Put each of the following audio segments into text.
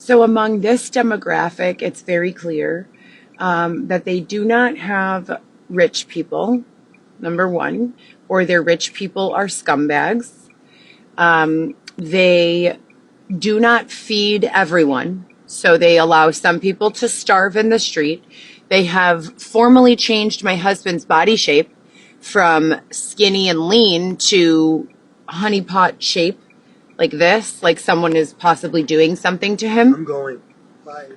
So among this demographic, it's very clear that they do not have rich people, number one, or their rich people are scumbags. They do not feed everyone, so they allow some people to starve in the street. They have formally changed my husband's body shape from skinny and lean to honeypot shape, like this, like someone is possibly doing something to him. I'm going. Bye.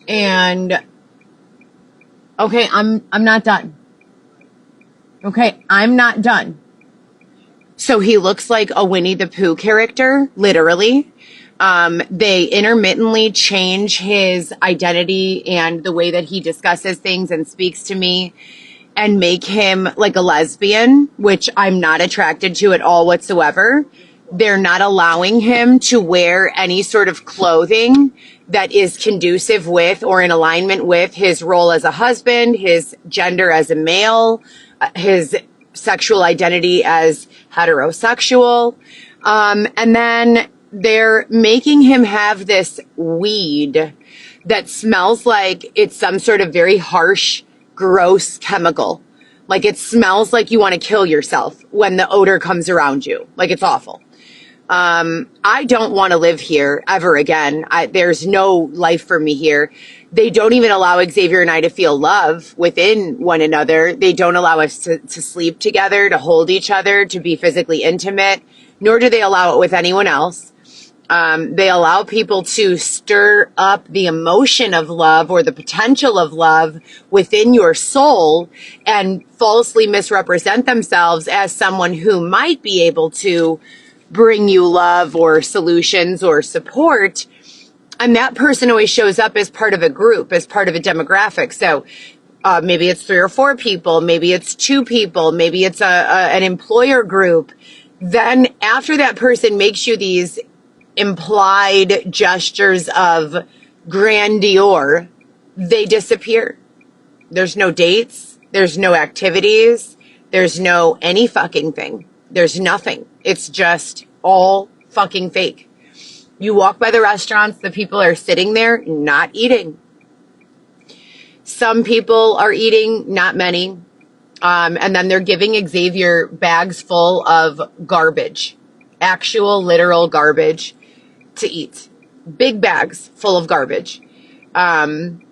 And okay, I'm not done. Okay, I'm not done. So he looks like a Winnie the Pooh character, literally. They intermittently change his identity and the way that he discusses things and speaks to me and make him like a lesbian, which I'm not attracted to at all whatsoever. They're not allowing him to wear any sort of clothing that is conducive with or in alignment with his role as a husband, his gender as a male, his sexual identity as heterosexual. And then they're making him have this weed that smells like it's some sort of very harsh, gross chemical. Like it smells like you want to kill yourself when the odor comes around you. Like it's awful. I don't want to live here ever again. There's no life for me here. They don't even allow Xavier and I to feel love within one another. They don't allow us to sleep together, to hold each other, to be physically intimate, nor do they allow it with anyone else. They allow people to stir up the emotion of love or the potential of love within your soul and falsely misrepresent themselves as someone who might be able to bring you love or solutions or support. And that person always shows up as part of a group, as part of a demographic. So maybe it's 3 or 4 people, maybe it's 2 people, maybe it's an employer group. Then after that person makes you these implied gestures of grandeur, they disappear. There's no dates. There's no activities. There's no any fucking thing. There's nothing. It's just all fucking fake. You walk by the restaurants, the people are sitting there not eating. Some people are eating, not many. And then they're giving Xavier bags full of garbage, actual literal garbage to eat. Big bags full of garbage. And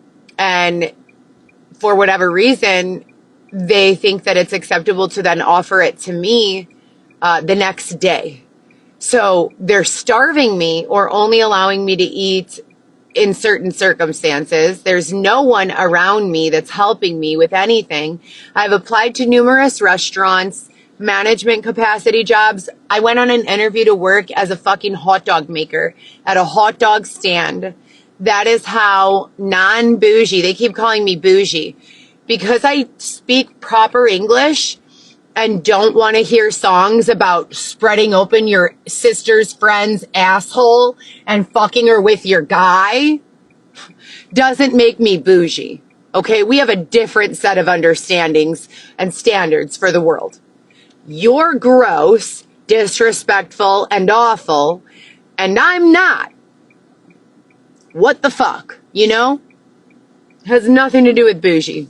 for whatever reason, they think that it's acceptable to then offer it to me the next day. So they're starving me or only allowing me to eat in certain circumstances. There's no one around me that's helping me with anything. I've applied to numerous restaurants, management capacity jobs. I went on an interview to work as a fucking hot dog maker at a hot dog stand. That is how non-bougie, they keep calling me bougie, because I speak proper English and don't want to hear songs about spreading open your sister's friend's asshole and fucking her with your guy, doesn't make me bougie. Okay, we have a different set of understandings and standards for the world. You're gross, disrespectful, and awful, and I'm not. What the fuck, you know? Has nothing to do with bougie.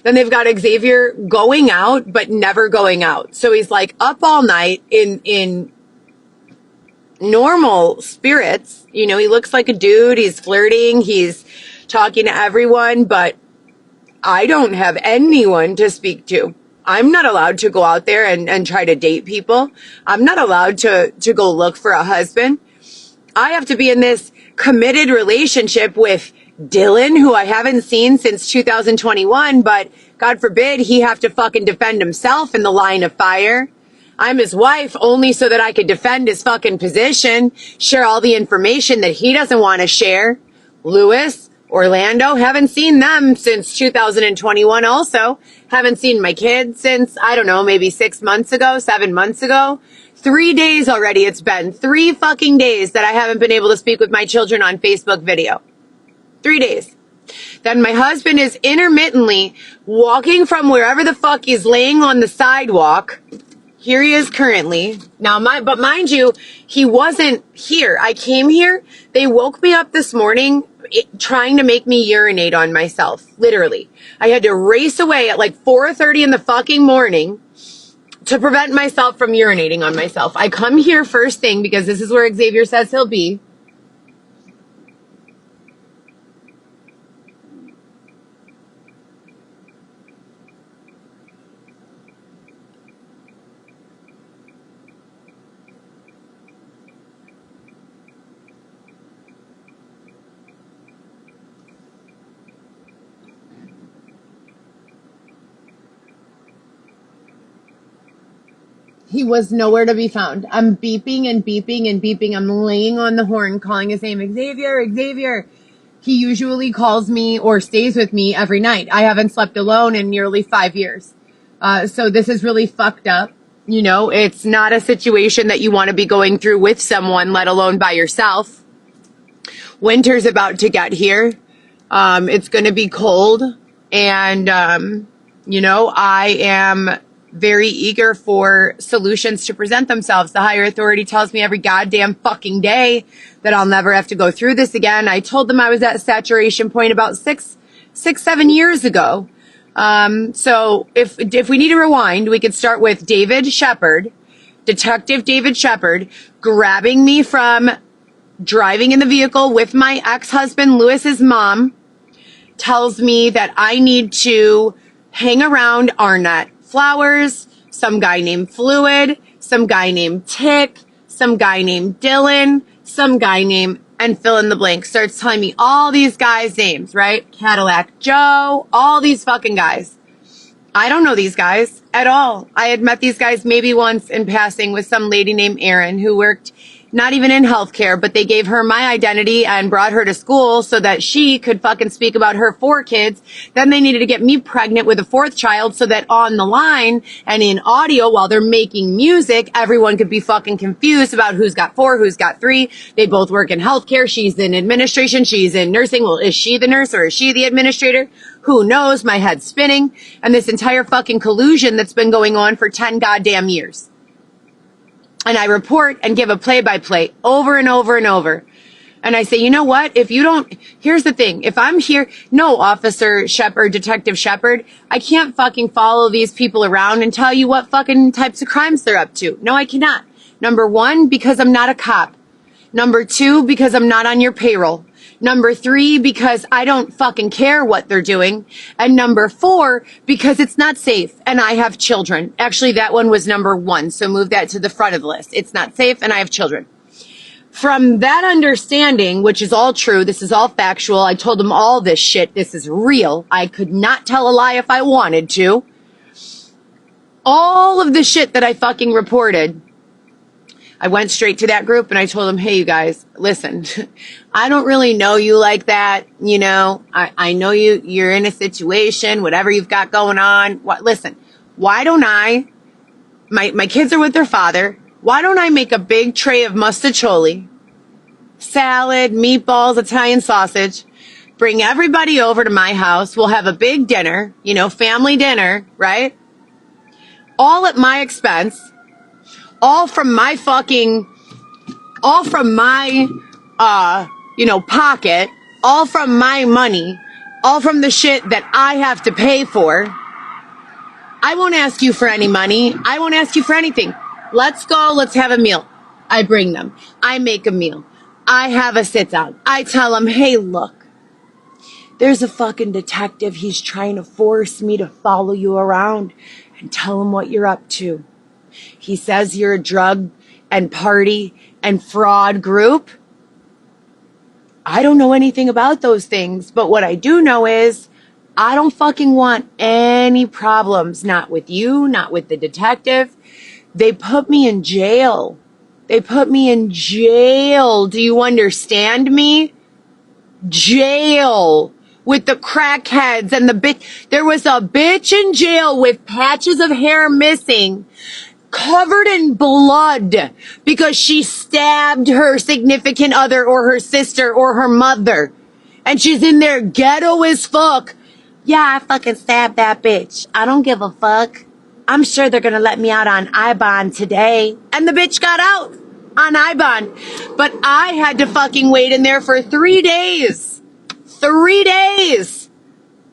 Then they've got Xavier going out, but never going out. So he's like up all night in normal spirits. You know, he looks like a dude. He's flirting. He's talking to everyone, but I don't have anyone to speak to. I'm not allowed to go out there and try to date people. I'm not allowed to go look for a husband. I have to be in this committed relationship with Dylan, who I haven't seen since 2021, but God forbid he have to fucking defend himself in the line of fire. I'm his wife only so that I could defend his fucking position, share all the information that he doesn't want to share. Lewis, Orlando, haven't seen them since 2021 also. Haven't seen my kids since, I don't know, maybe 6 months ago, 7 months ago. 3 days already it's been. 3 fucking days that I haven't been able to speak with my children on Facebook video. 3 days. Then my husband is intermittently walking from wherever the fuck he's laying on the sidewalk. Here he is currently. Now, but mind you, he wasn't here. I came here. They woke me up this morning trying to make me urinate on myself. Literally. I had to race away at like 4:30 in the fucking morning to prevent myself from urinating on myself. I come here first thing because this is where Xavier says he'll be. He was nowhere to be found. I'm beeping and beeping and beeping. I'm laying on the horn calling his name, Xavier, Xavier. He usually calls me or stays with me every night. I haven't slept alone in nearly 5 years. So this is really fucked up. You know, it's not a situation that you want to be going through with someone, let alone by yourself. Winter's about to get here. It's going to be cold. And, you know, I am very eager for solutions to present themselves. The higher authority tells me every goddamn fucking day that I'll never have to go through this again. I told them I was at saturation point about 7 years ago. So if we need to rewind, we could start with David Shepard, Detective David Shepard, grabbing me from driving in the vehicle with my ex-husband, Lewis's mom, tells me that I need to hang around Arnett Flowers, some guy named Fluid, some guy named Tick, some guy named Dylan, some guy named, and fill in the blank. Starts telling me all these guys' names, right? Cadillac Joe, all these fucking guys. I don't know these guys at all. I had met these guys maybe once in passing with some lady named Erin who worked not even in healthcare, but they gave her my identity and brought her to school so that she could fucking speak about her 4 kids. Then they needed to get me pregnant with a 4th child so that on the line and in audio while they're making music, everyone could be fucking confused about who's got 4, who's got 3. They both work in healthcare. She's in administration. She's in nursing. Well, is she the nurse or is she the administrator? Who knows? My head's spinning. And this entire fucking collusion that's been going on for 10 goddamn years. And I report and give a play-by-play over and over and over. And I say, you know what? If you don't, here's the thing. If I'm here, no, Officer Shepard, Detective Shepard, I can't fucking follow these people around and tell you what fucking types of crimes they're up to. No, I cannot. Number 1, because I'm not a cop. Number 2, because I'm not on your payroll. Number 3, because I don't fucking care what they're doing. And number 4, because it's not safe and I have children. Actually, that one was number 1. So move that to the front of the list. It's not safe and I have children. From that understanding, which is all true, this is all factual. I told them all this shit. This is real. I could not tell a lie if I wanted to. All of the shit that I fucking reported, I went straight to that group and I told them, hey, you guys, listen, I don't really know you like that. You know, I know you're in a situation, whatever you've got going on. Listen, why don't my kids are with their father. Why don't I make a big tray of mustacholi, salad, meatballs, Italian sausage, bring everybody over to my house. We'll have a big dinner, you know, family dinner, right? All at my expense. All from my pocket, all from my money, all from the shit that I have to pay for. I won't ask you for any money. I won't ask you for anything. Let's go. Let's have a meal. I bring them. I make a meal. I have a sit down. I tell them, hey, look, there's a fucking detective. He's trying to force me to follow you around and tell him what you're up to. He says you're a drug and party and fraud group. I don't know anything about those things, but what I do know is I don't fucking want any problems. Not with you, not with the detective. They put me in jail. They put me in jail. Do you understand me? Jail. With the crackheads and the bitch. There was a bitch in jail with patches of hair missing, covered in blood because she stabbed her significant other or her sister or her mother. And she's in there ghetto as fuck. Yeah, I fucking stabbed that bitch. I don't give a fuck. I'm sure they're going to let me out on I-bond today. And the bitch got out on I-bond. But I had to fucking wait in there for 3 days. 3 days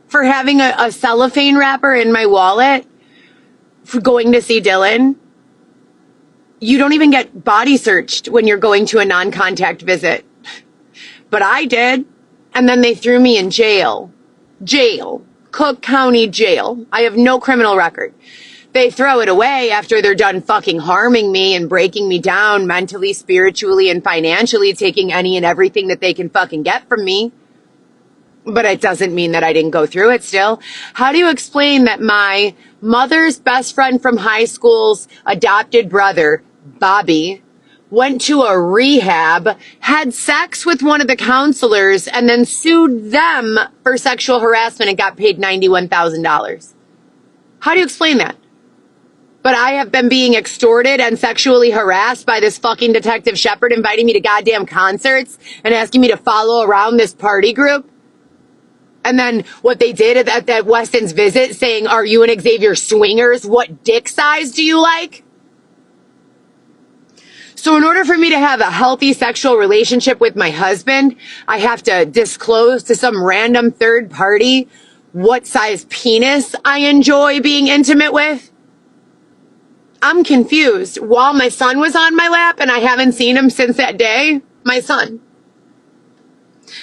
for having a cellophane wrapper in my wallet for going to see Dylan. You don't even get body searched when you're going to a non-contact visit. But I did. And then they threw me in jail. Jail. Cook County Jail. I have no criminal record. They throw it away after they're done fucking harming me and breaking me down mentally, spiritually, and financially, taking any and everything that they can fucking get from me. But it doesn't mean that I didn't go through it still. How do you explain that my mother's best friend from high school's adopted brother, Bobby, went to a rehab, had sex with one of the counselors, and then sued them for sexual harassment and got paid $91,000? How do you explain that? But I have been being extorted and sexually harassed by this fucking Detective Shepard, inviting me to goddamn concerts and asking me to follow around this party group. And then what they did at that Weston's visit, saying, "Are you and Xavier swingers? What dick size do you like?" So in order for me to have a healthy sexual relationship with my husband, I have to disclose to some random third party what size penis I enjoy being intimate with. I'm confused. While my son was on my lap, and I haven't seen him since that day, my son.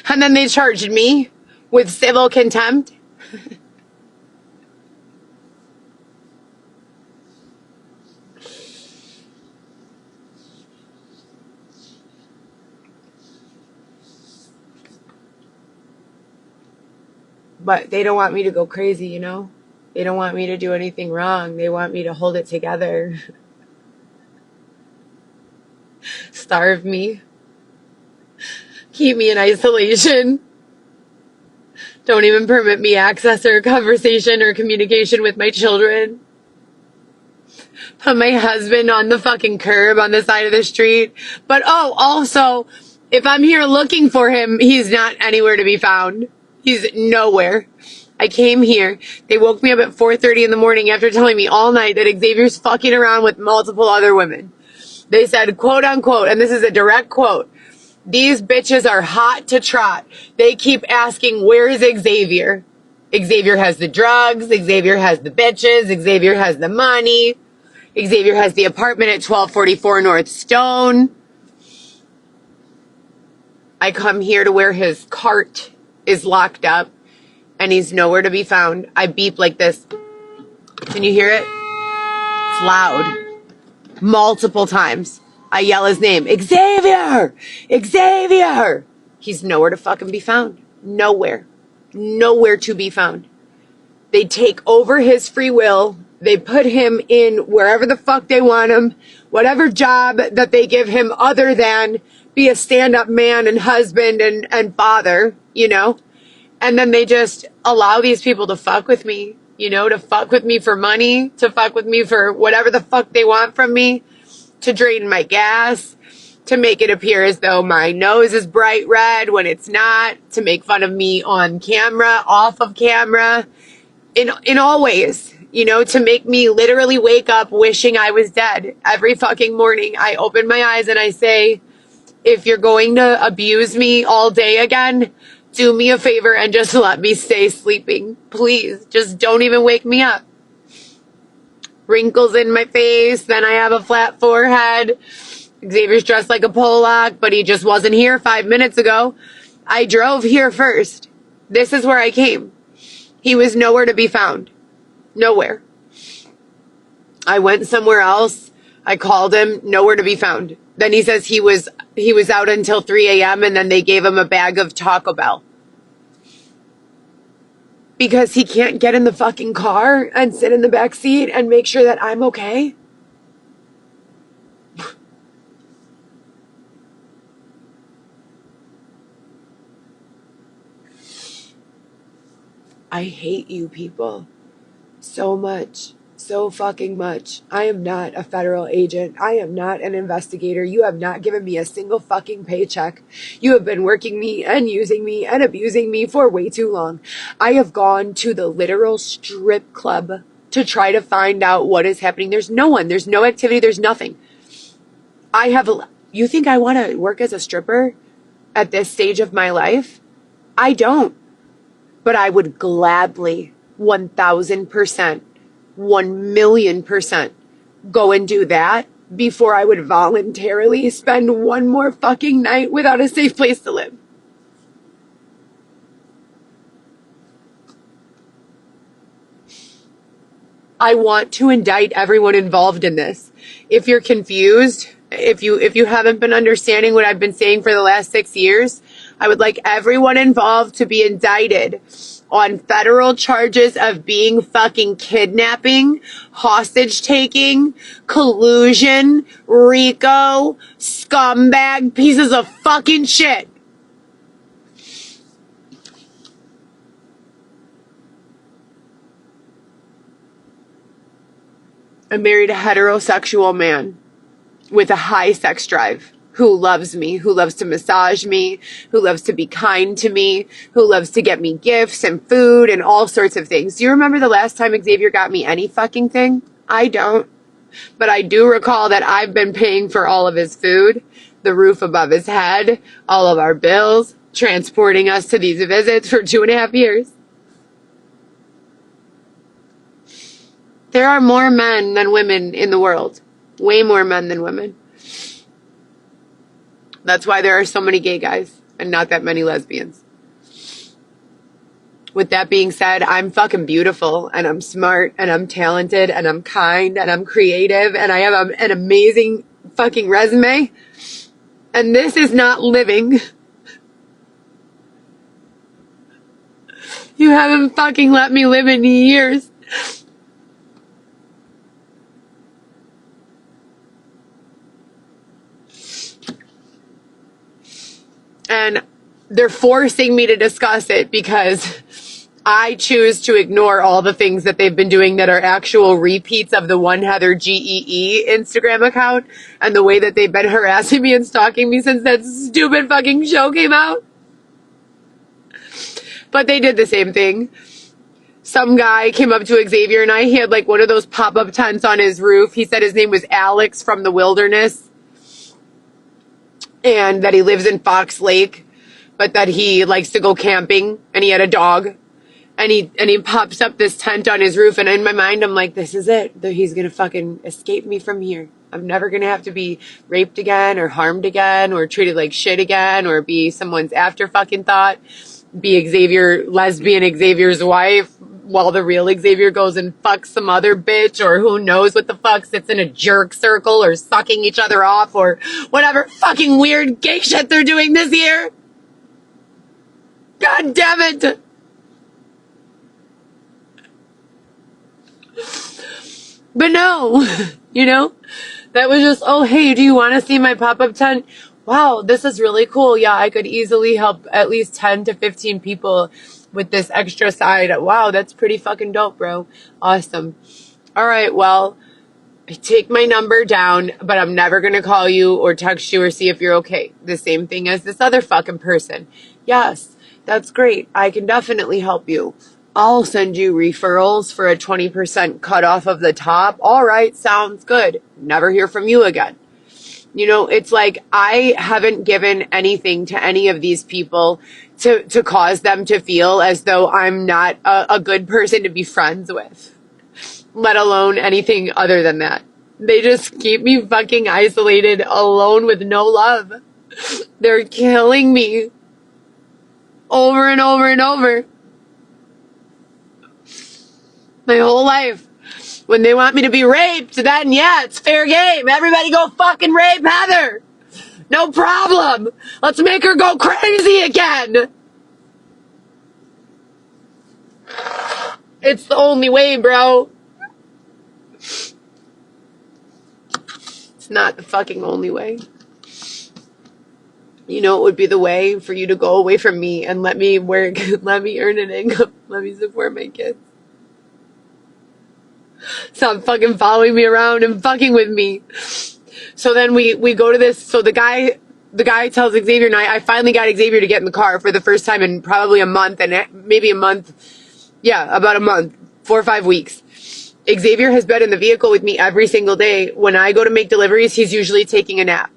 And then they charged me with civil contempt. But they don't want me to go crazy, you know? They don't want me to do anything wrong. They want me to hold it together. Starve me. Keep me in isolation. Don't even permit me access or conversation or communication with my children. Put my husband on the fucking curb on the side of the street. But also, if I'm here looking for him, he's not anywhere to be found. He's nowhere. I came here. They woke me up at 4:30 in the morning after telling me all night that Xavier's fucking around with multiple other women. They said, quote unquote, and this is a direct quote, "These bitches are hot to trot. They keep asking, where's Xavier? Xavier has the drugs. Xavier has the bitches. Xavier has the money. Xavier has the apartment at 1244 North Stone." I come here to where his cart is locked up and he's nowhere to be found. I beep like this. Can you hear it? It's loud. Multiple times. I yell his name. Xavier! Xavier! He's nowhere to fucking be found. Nowhere. Nowhere to be found. They take over his free will. They put him in wherever the fuck they want him. Whatever job that they give him other than be a stand-up man and husband and father, you know? And then they just allow these people to fuck with me, you know, to fuck with me for money, to fuck with me for whatever the fuck they want from me, to drain my gas, to make it appear as though my nose is bright red when it's not, to make fun of me on camera, off of camera, in all ways, you know, to make me literally wake up wishing I was dead. Every fucking morning I open my eyes and I say, if you're going to abuse me all day again, do me a favor and just let me stay sleeping. Please, just don't even wake me up. Wrinkles in my face, then I have a flat forehead. Xavier's dressed like a Pollock, but he just wasn't here 5 minutes ago. I drove here first. This is where I came. He was nowhere to be found. Nowhere. I went somewhere else. I called him, nowhere to be found. Then he says he was out until 3 a.m. and then they gave him a bag of Taco Bell. Because he can't get in the fucking car and sit in the back seat and make sure that I'm okay. I hate you people so much. So fucking much. I am not a federal agent. I am not an investigator. You have not given me a single fucking paycheck. You have been working me and using me and abusing me for way too long. I have gone to the literal strip club to try to find out what is happening. There's no one, there's no activity, there's nothing. You think I want to work as a stripper at this stage of my life? I don't. But I would gladly, 1,000%, 1,000,000% go and do that before I would voluntarily spend one more fucking night without a safe place to live. I want to indict everyone involved in this. If you're confused, if you haven't been understanding what I've been saying for the last 6 years, I would like everyone involved to be indicted on federal charges of being fucking kidnapping, hostage taking, collusion, RICO, scumbag pieces of fucking shit. I married a heterosexual man with a high sex drive who loves me, who loves to massage me, who loves to be kind to me, who loves to get me gifts and food and all sorts of things. Do you remember the last time Xavier got me any fucking thing? I don't. But I do recall that I've been paying for all of his food, the roof above his head, all of our bills, transporting us to these visits for 2.5 years. There are more men than women in the world. Way more men than women. That's why there are so many gay guys and not that many lesbians. With that being said, I'm fucking beautiful and I'm smart and I'm talented and I'm kind and I'm creative and I have an amazing fucking resume. And this is not living. You haven't fucking let me live in years. And they're forcing me to discuss it because I choose to ignore all the things that they've been doing that are actual repeats of the one Heather GEE Instagram account and the way that they've been harassing me and stalking me since that stupid fucking show came out. But they did the same thing. Some guy came up to Xavier and I. He had like one of those pop-up tents on his roof. He said his name was Alex from the wilderness. And that he lives in Fox Lake, but that he likes to go camping, and he had a dog, and he pops up this tent on his roof, and in my mind, I'm like, this is it. He's gonna fucking escape me from here. I'm never gonna have to be raped again, or harmed again, or treated like shit again, or be someone's after fucking thought, be lesbian Xavier's wife, while the real Xavier goes and fucks some other bitch or who knows what the fuck, sits in a jerk circle or sucking each other off or whatever fucking weird gay shit they're doing this year. God damn it. But no, that was just, oh, hey, do you want to see my pop-up tent? Wow, this is really cool. Yeah, I could easily help at least 10 to 15 people with this extra side. Wow, that's pretty fucking dope, bro. Awesome. All right, well, take my number down, but I'm never going to call you or text you or see if you're okay. The same thing as this other fucking person. Yes, that's great. I can definitely help you. I'll send you referrals for a 20% cut off of the top. All right, sounds good. Never hear from you again. It's like I haven't given anything to any of these people to cause them to feel as though I'm not a good person to be friends with, let alone anything other than that. They just keep me fucking isolated, alone with no love. They're killing me over and over and over. My whole life. When they want me to be raped, then yeah, it's fair game. Everybody go fucking rape Heather. No problem. Let's make her go crazy again. It's the only way, bro. It's not the fucking only way. It would be the way for you to go away from me and let me work, let me earn an income, let me support my kids. Stop fucking following me around and fucking with me. So then we go to this. So the guy tells Xavier and I finally got Xavier to get in the car for the first time in probably a month, and maybe a month. Yeah, about a month, 4 or 5 weeks. Xavier has been in the vehicle with me every single day. When I go to make deliveries, he's usually taking a nap.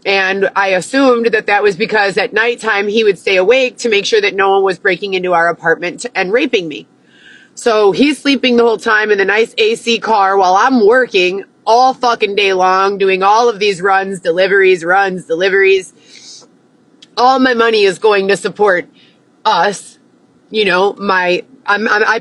And I assumed that that was because at nighttime he would stay awake to make sure that no one was breaking into our apartment and raping me. So he's sleeping the whole time in the nice AC car while I'm working all fucking day long, doing all of these runs, deliveries. All my money is going to support us. You know, I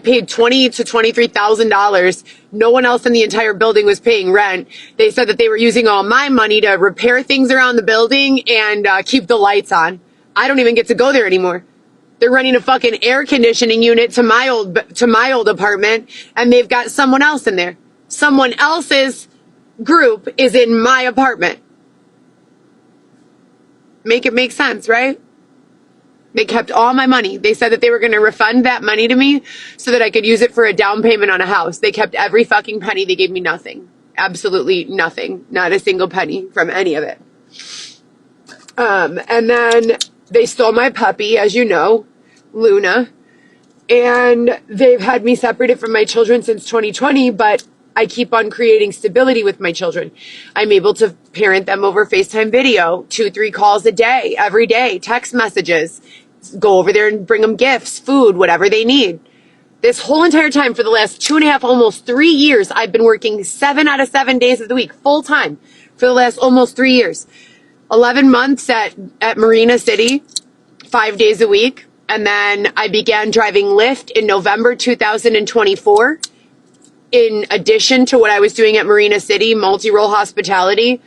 paid $20,000 to $23,000. No one else in the entire building was paying rent. They said that they were using all my money to repair things around the building and keep the lights on. I don't even get to go there anymore. They're running a fucking air conditioning unit to my old apartment, and they've got someone else in there. Someone else's group is in my apartment. Make it make sense, right? They kept all my money. They said that they were going to refund that money to me so that I could use it for a down payment on a house. They kept every fucking penny. They gave me nothing. Absolutely nothing. Not a single penny from any of it. And then they stole my puppy, as you know, Luna. And they've had me separated from my children since 2020, but I keep on creating stability with my children. I'm able to parent them over FaceTime video, 2-3 calls a day, every day, text messages, go over there and bring them gifts, food, whatever they need. This whole entire time for the last 2.5, almost 3 years, I've been working 7 out of 7 days of the week, full time, for the last almost 3 years. 11 months at Marina City, 5 days a week. And then I began driving Lyft in November 2024. In addition to what I was doing at Marina City, multi-role hospitality,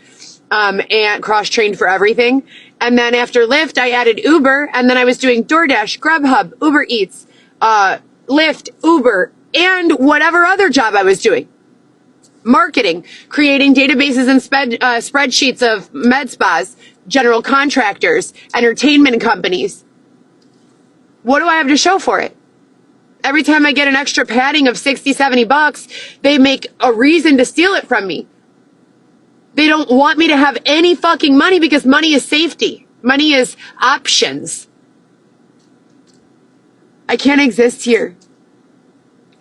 and cross-trained for everything. And then after Lyft, I added Uber, and then I was doing DoorDash, Grubhub, Uber Eats, Lyft, Uber, and whatever other job I was doing. Marketing, creating databases and spreadsheets of med spas, general contractors, entertainment companies. What do I have to show for it? Every time I get an extra padding of 60, 70 bucks, they make a reason to steal it from me. They don't want me to have any fucking money because money is safety. Money is options. I can't exist here.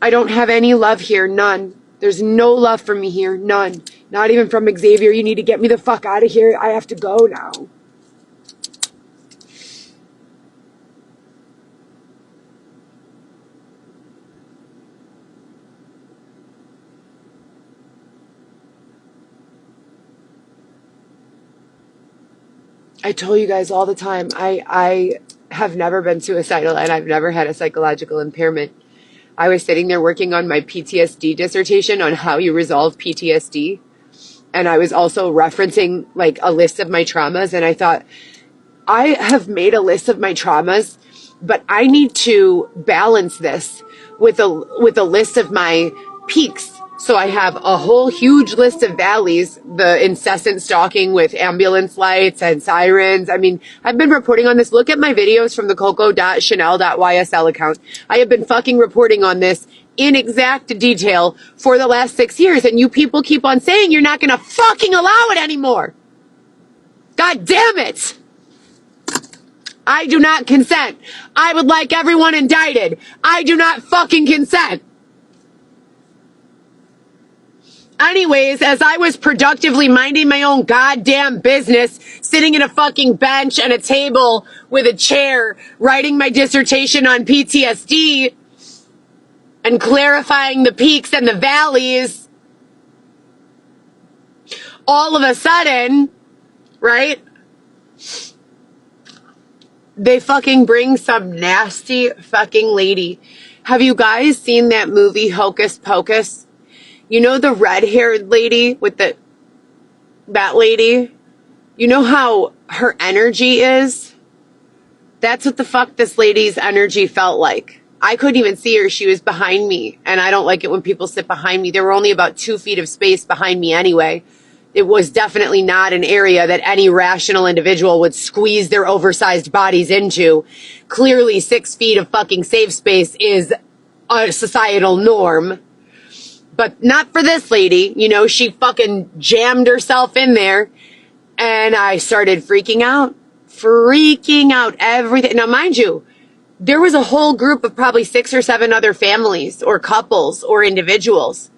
I don't have any love here, none. There's no love for me here, none. Not even from Xavier. You need to get me the fuck out of here. I have to go now. I told you guys all the time, I have never been suicidal and I've never had a psychological impairment. I was sitting there working on my PTSD dissertation on how you resolve PTSD. And I was also referencing like a list of my traumas. And I thought, I have made a list of my traumas, but I need to balance this with a list of my peaks. So I have a whole huge list of valleys, the incessant stalking with ambulance lights and sirens. I mean, I've been reporting on this. Look at my videos from the coco.chanel.ysl account. I have been fucking reporting on this in exact detail for the last 6 years. And you people keep on saying you're not going to fucking allow it anymore. God damn it. I do not consent. I would like everyone indicted. I do not fucking consent. Anyways, as I was productively minding my own goddamn business, sitting in a fucking bench and a table with a chair, writing my dissertation on PTSD and clarifying the peaks and the valleys, all of a sudden, right, they fucking bring some nasty fucking lady. Have you guys seen that movie Hocus Pocus? You know the red-haired lady with that lady? You know how her energy is? That's what the fuck this lady's energy felt like. I couldn't even see her. She was behind me. And I don't like it when people sit behind me. There were only about 2 feet of space behind me anyway. It was definitely not an area that any rational individual would squeeze their oversized bodies into. Clearly 6 feet of fucking safe space is a societal norm. But not for this lady. You know, she fucking jammed herself in there. And I started freaking out. Everything. Now, mind you, there was a whole group of probably 6 or 7 other families or couples or individuals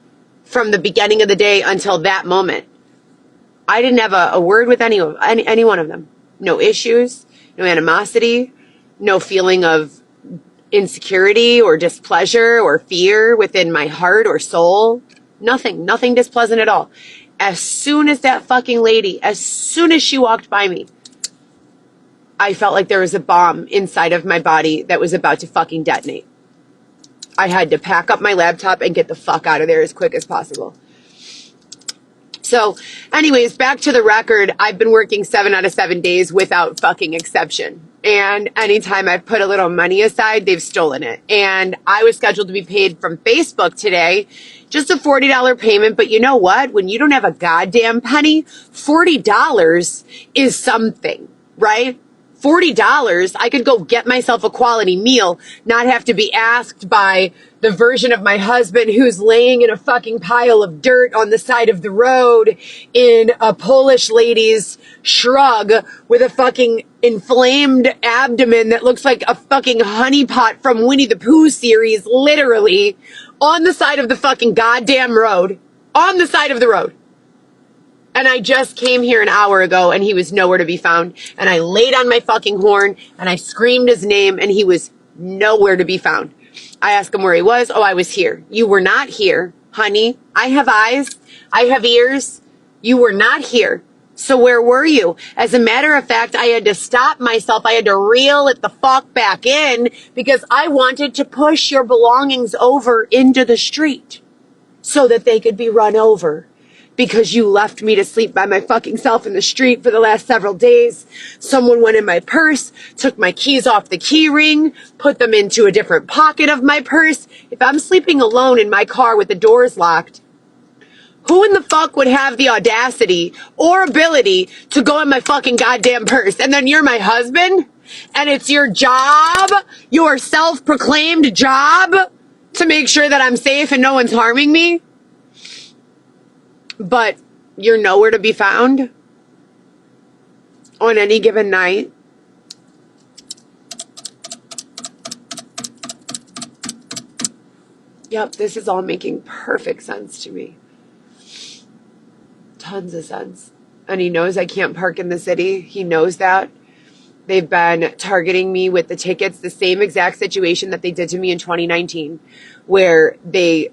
from the beginning of the day until that moment. I didn't have a word with any one of them. No issues, no animosity, no feeling of insecurity or displeasure or fear within my heart or soul. Nothing displeasant at all. As soon as that fucking lady, as soon as she walked by me, I felt like there was a bomb inside of my body that was about to fucking detonate. I had to pack up my laptop and get the fuck out of there as quick as possible. So, anyways, back to the record. I've been working 7 out of 7 days without fucking exception. And anytime I've put a little money aside, they've stolen it. And I was scheduled to be paid from Facebook today, just a $40 payment. But you know what? When you don't have a goddamn penny, $40 is something, right? $40, I could go get myself a quality meal, not have to be asked by the version of my husband who's laying in a fucking pile of dirt on the side of the road in a Polish lady's shrug with a fucking inflamed abdomen that looks like a fucking honeypot from Winnie the Pooh series, literally, on the side of the fucking goddamn road. On the side of the road. And I just came here an hour ago and he was nowhere to be found. And I laid on my fucking horn and I screamed his name and he was nowhere to be found. I asked him where he was. Oh, I was here. You were not here, honey. I have eyes. I have ears. You were not here. So where were you? As a matter of fact, I had to stop myself. I had to reel it the fuck back in because I wanted to push your belongings over into the street so that they could be run over. Because you left me to sleep by my fucking self in the street for the last several days. Someone went in my purse, took my keys off the key ring, put them into a different pocket of my purse. If I'm sleeping alone in my car with the doors locked, who in the fuck would have the audacity or ability to go in my fucking goddamn purse? And then you're my husband? And it's your job, your self-proclaimed job, to make sure that I'm safe and no one's harming me? But you're nowhere to be found on any given night. Yep, this is all making perfect sense to me. Tons of sense. And he knows I can't park in the city. He knows that. They've been targeting me with the tickets, the same exact situation that they did to me in 2019, where they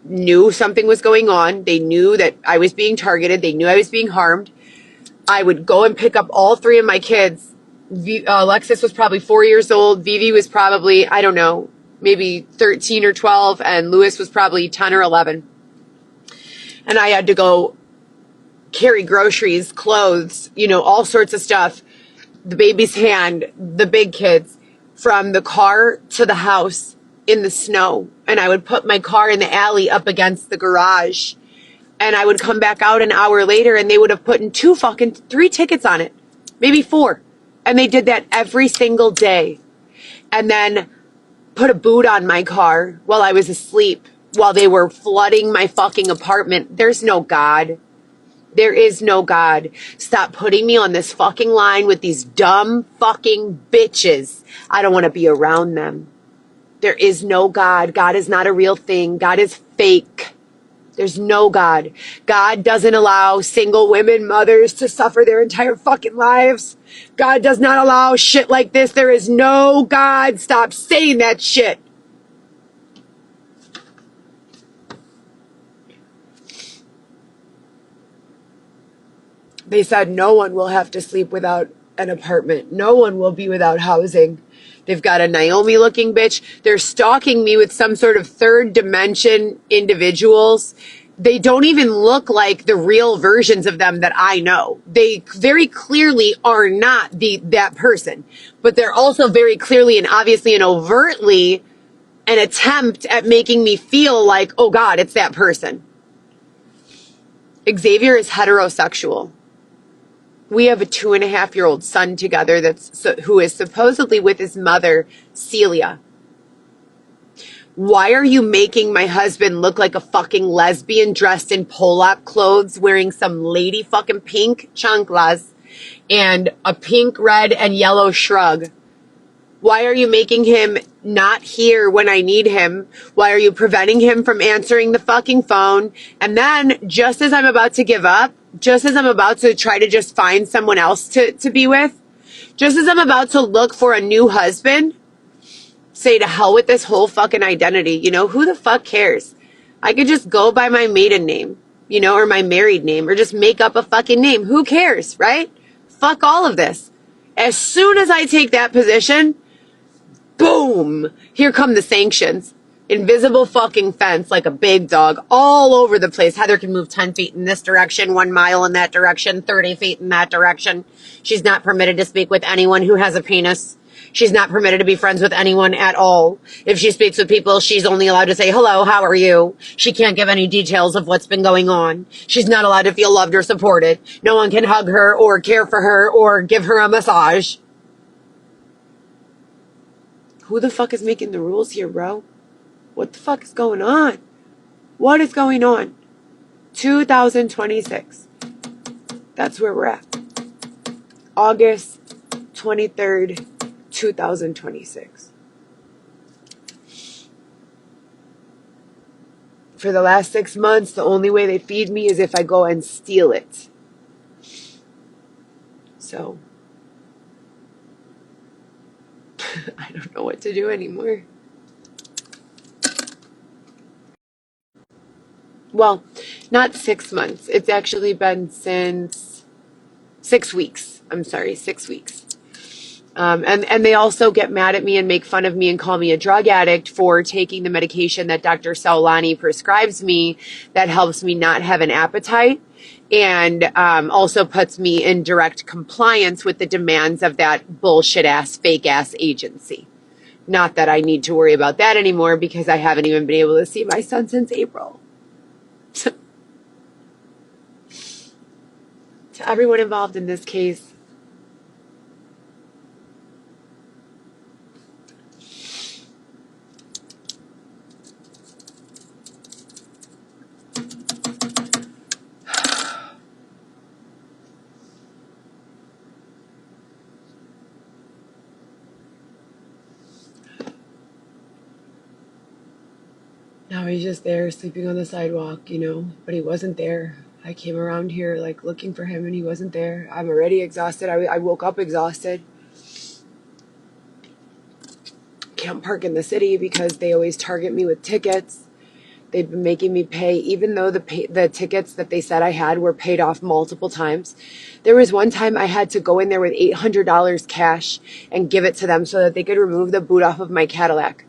knew something was going on. They knew that I was being targeted. They knew I was being harmed. I would go and pick up all 3 of my kids. Alexis was probably 4 years old. Vivi was probably, I don't know, maybe 13 or 12. And Lewis was probably 10 or 11. And I had to go carry groceries, clothes, all sorts of stuff. The baby's hand, the big kids, from the car to the house in the snow. And I would put my car in the alley up against the garage. And I would come back out an hour later and they would have put in 3 tickets on it. Maybe 4. And they did that every single day. And then put a boot on my car while I was asleep, while they were flooding my fucking apartment. There's no God. There is no God. Stop putting me on this fucking line with these dumb fucking bitches. I don't want to be around them. There is no God. God is not a real thing. God is fake. There's no God. God doesn't allow single women, mothers to suffer their entire fucking lives. God does not allow shit like this. There is no God. Stop saying that shit. They said no one will have to sleep without an apartment. No one will be without housing. They've got a Naomi-looking bitch. They're stalking me with some sort of third dimension individuals. They don't even look like the real versions of them that I know. They very clearly are not that person. But they're also very clearly and obviously and overtly an attempt at making me feel like, oh God, it's that person. Xavier is heterosexual. We have a 2.5-year-old son together who is supposedly with his mother, Celia. Why are you making my husband look like a fucking lesbian dressed in Polak clothes, wearing some lady fucking pink chanclas and a pink, red, and yellow shrug? Why are you making him not here when I need him? Why are you preventing him from answering the fucking phone? And then just as I'm about to give up, just as I'm about to try to just find someone else to be with, just as I'm about to look for a new husband, say to hell with this whole fucking identity. You know, who the fuck cares? I could just go by my maiden name, you know, or my married name, or just make up a fucking name. Who cares, right? Fuck all of this. As soon as I take that position, boom, here come the sanctions. Invisible fucking fence like a big dog all over the place. Heather can move 10 feet in this direction, 1 mile in that direction, 30 feet in that direction. She's not permitted to speak with anyone who has a penis. She's not permitted to be friends with anyone at all. If she speaks with people, she's only allowed to say, hello, how are you? She can't give any details of what's been going on. She's not allowed to feel loved or supported. No one can hug her or care for her or give her a massage. Who the fuck is making the rules here, bro? What the fuck is going on? What is going on? 2026. That's where we're at. August 23rd, 2026. For the last 6 months, the only way they feed me is if I go and steal it. So, I don't know what to do anymore. Well, not 6 months. It's actually been since 6 weeks. I'm sorry, 6 weeks. And they also get mad at me and make fun of me and call me a drug addict for taking the medication that Dr. Saulani prescribes me that helps me not have an appetite and also puts me in direct compliance with the demands of that bullshit ass, fake ass agency. Not that I need to worry about that anymore because I haven't even been able to see my son since April. To everyone involved in this case, now he's just there sleeping on the sidewalk, you know, but he wasn't there. I came around here like looking for him and he wasn't there. I'm already exhausted. I woke up exhausted. Can't park in the city because they always target me with tickets. They've been making me pay, even though the tickets that they said I had were paid off multiple times. There was one time I had to go in there with $800 cash and give it to them so that they could remove the boot off of my Cadillac.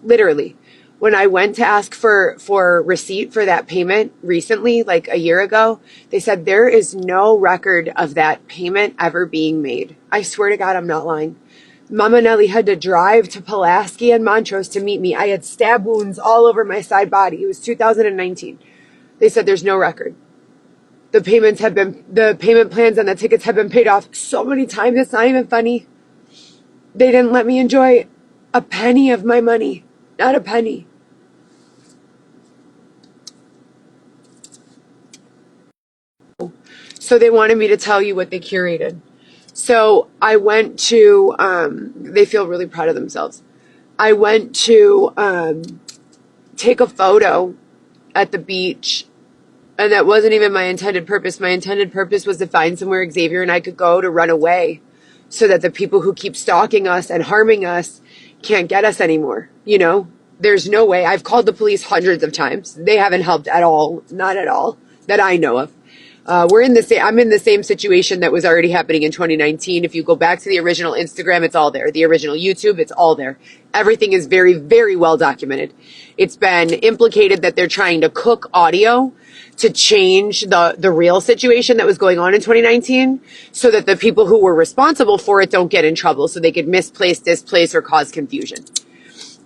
Literally. When I went to ask for receipt for that payment recently, like a year ago, they said there is no record of that payment ever being made. I swear to God, I'm not lying. Mama Nelly had to drive to Pulaski and Montrose to meet me. I had stab wounds all over my side body. It was 2019. They said there's no record. The payment plans and the tickets have been paid off so many times. It's not even funny. They didn't let me enjoy a penny of my money. Not a penny. So they wanted me to tell you what they curated. So I went to, they feel really proud of themselves. I went to take a photo at the beach, and that wasn't even my intended purpose. My intended purpose was to find somewhere Xavier and I could go to run away so that the people who keep stalking us and harming us can't get us anymore. You know, there's no way. I've called the police hundreds of times. They haven't helped at all. Not at all that I know of. I'm in the same situation that was already happening in 2019. If you go back to the original Instagram, it's all there. The original YouTube, it's all there. Everything is very, very well documented. It's been implicated that they're trying to cook audio to change the real situation that was going on in 2019 so that the people who were responsible for it don't get in trouble, so they could misplace, displace, or cause confusion.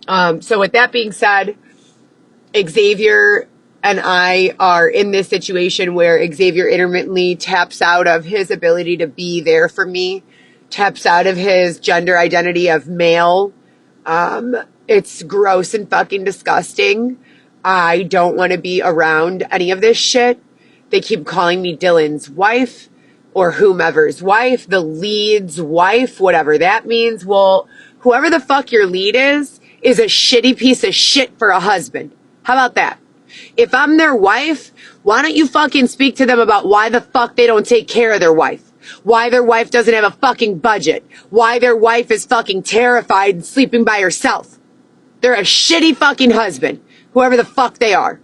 So with that being said, Xavier and I are in this situation where Xavier intermittently taps out of his ability to be there for me, taps out of his gender identity of male. It's gross and fucking disgusting. I don't want to be around any of this shit. They keep calling me Dylan's wife or whomever's wife, the lead's wife, whatever that means. Well, whoever the fuck your lead is a shitty piece of shit for a husband. How about that? If I'm their wife, why don't you fucking speak to them about why the fuck they don't take care of their wife? Why their wife doesn't have a fucking budget? Why their wife is fucking terrified and sleeping by herself? They're a shitty fucking husband, whoever the fuck they are.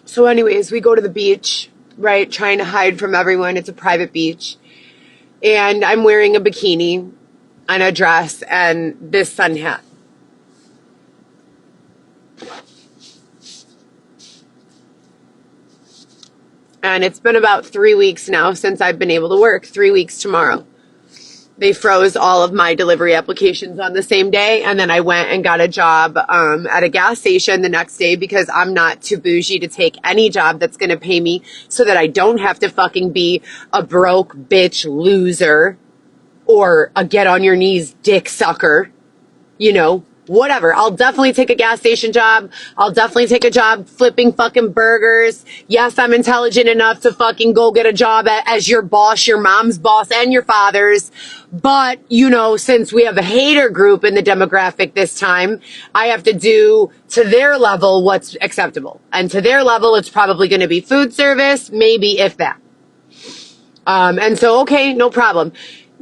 So anyways, we go to the beach, right? Trying to hide from everyone. It's a private beach. And I'm wearing a bikini and a dress and this sun hat. And it's been about 3 weeks now since I've been able to work. 3 weeks tomorrow. They froze all of my delivery applications on the same day. And then I went and got a job at a gas station the next day because I'm not too bougie to take any job that's going to pay me so that I don't have to fucking be a broke bitch loser or a get on your knees dick sucker, you know, whatever. I'll definitely take a gas station job. I'll definitely take a job flipping fucking burgers. Yes, I'm intelligent enough to fucking go get a job as your boss, your mom's boss, and your father's. But, you know, since we have a hater group in the demographic this time, I have to do to their level what's acceptable. And to their level, it's probably going to be food service, maybe if that. And so, okay, no problem.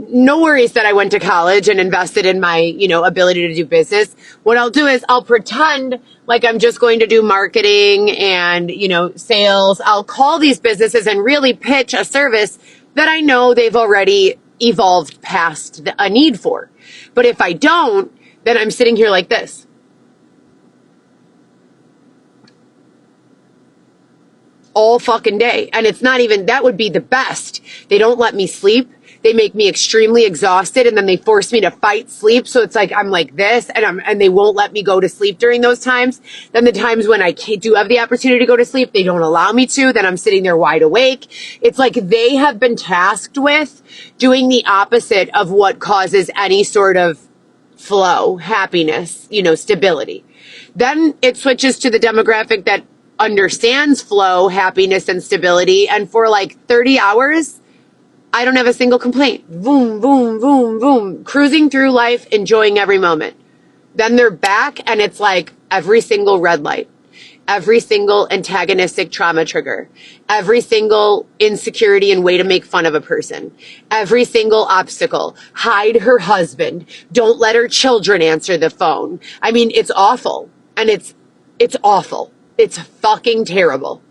No worries that I went to college and invested in my, you know, ability to do business. What I'll do is I'll pretend like I'm just going to do marketing and, you know, sales. I'll call these businesses and really pitch a service that I know they've already evolved past a need for. But if I don't, then I'm sitting here like this. All fucking day. And it's not even, that would be the best. They don't let me sleep. They make me extremely exhausted and then they force me to fight sleep. So it's like, I'm like this and they won't let me go to sleep during those times. Then the times when I do have the opportunity to go to sleep, they don't allow me to. Then I'm sitting there wide awake. It's like they have been tasked with doing the opposite of what causes any sort of flow, happiness, you know, stability. Then it switches to the demographic that understands flow, happiness, and stability. And for like 30 hours, I don't have a single complaint. Boom, boom, boom, boom. Cruising through life, enjoying every moment. Then they're back and it's like every single red light, every single antagonistic trauma trigger, every single insecurity and way to make fun of a person, every single obstacle, hide her husband, don't let her children answer the phone. I mean, it's awful. And it's awful. It's fucking terrible.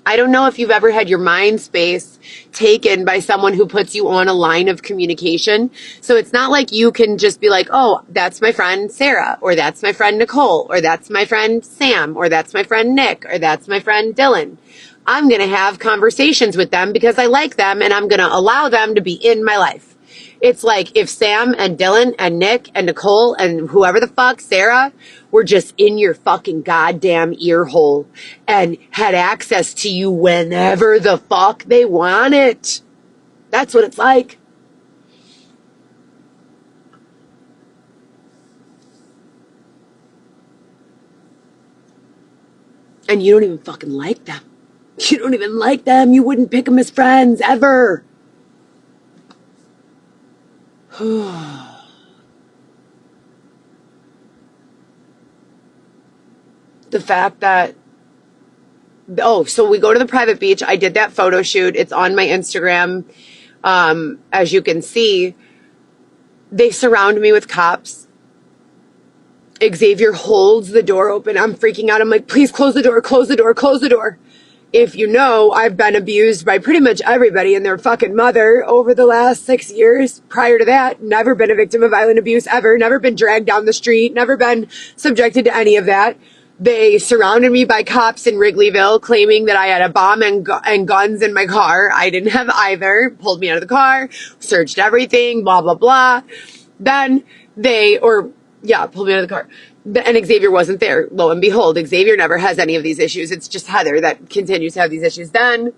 I don't know if you've ever had your mind space taken by someone who puts you on a line of communication. So it's not like you can just be like, oh, that's my friend Sarah, or that's my friend Nicole, or that's my friend Sam, or that's my friend Nick, or that's my friend Dylan. I'm going to have conversations with them because I like them and I'm going to allow them to be in my life. It's like if Sam and Dylan and Nick and Nicole and whoever the fuck, Sarah, were just in your fucking goddamn ear hole and had access to you whenever the fuck they want it. That's what it's like. And you don't even fucking like them. You don't even like them. You wouldn't pick them as friends ever. The fact that, so we go to the private beach. I did that photo shoot. It's on my Instagram. As you can see, they surround me with cops. Xavier holds the door open. I'm freaking out. I'm like, please close the door, close the door, close the door. If you know, I've been abused by pretty much everybody and their fucking mother over the last 6 years. Prior to that, never been a victim of violent abuse ever, never been dragged down the street, never been subjected to any of that. They surrounded me by cops in Wrigleyville claiming that I had a bomb and guns in my car. I didn't have either. Pulled me out of the car, searched everything, blah, blah, blah. Then pulled me out of the car. And Xavier wasn't there. Lo and behold, Xavier never has any of these issues. It's just Heather that continues to have these issues. Then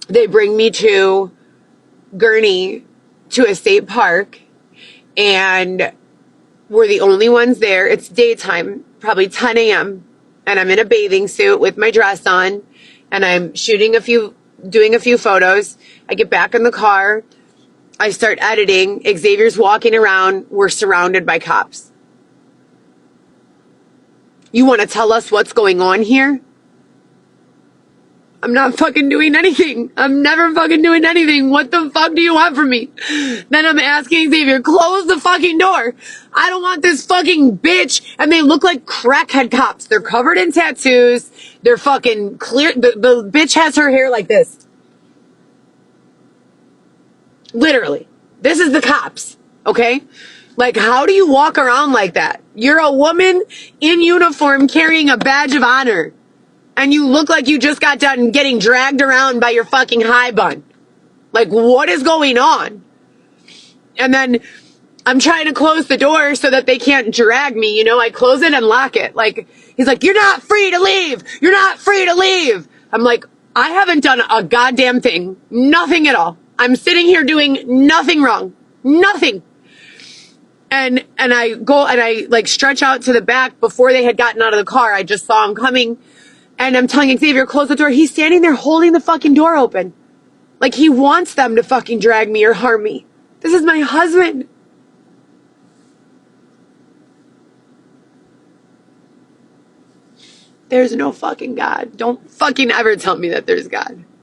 They bring me to Gurney to a state park, and we're the only ones there. It's daytime, probably 10 a.m. And I'm in a bathing suit with my dress on, and I'm doing a few photos. I get back in the car. I start editing. Xavier's walking around. We're surrounded by cops. You want to tell us what's going on here? I'm not fucking doing anything. I'm never fucking doing anything. What the fuck do you want from me? Then I'm asking Xavier, close the fucking door. I don't want this fucking bitch. And they look like crackhead cops. They're covered in tattoos. They're fucking clear. The bitch has her hair like this. Literally. This is the cops. Okay? Like, how do you walk around like that? You're a woman in uniform carrying a badge of honor. And you look like you just got done getting dragged around by your fucking high bun. Like, what is going on? And then I'm trying to close the door so that they can't drag me. You know, I close it and lock it. Like, he's like, you're not free to leave. You're not free to leave. I'm like, I haven't done a goddamn thing. Nothing at all. I'm sitting here doing nothing wrong. Nothing. And I go and I like stretch out to the back before they had gotten out of the car. I just saw him coming. And I'm telling Xavier, close the door. He's standing there holding the fucking door open. Like he wants them to fucking drag me or harm me. This is my husband. There's no fucking God. Don't fucking ever tell me that there's God.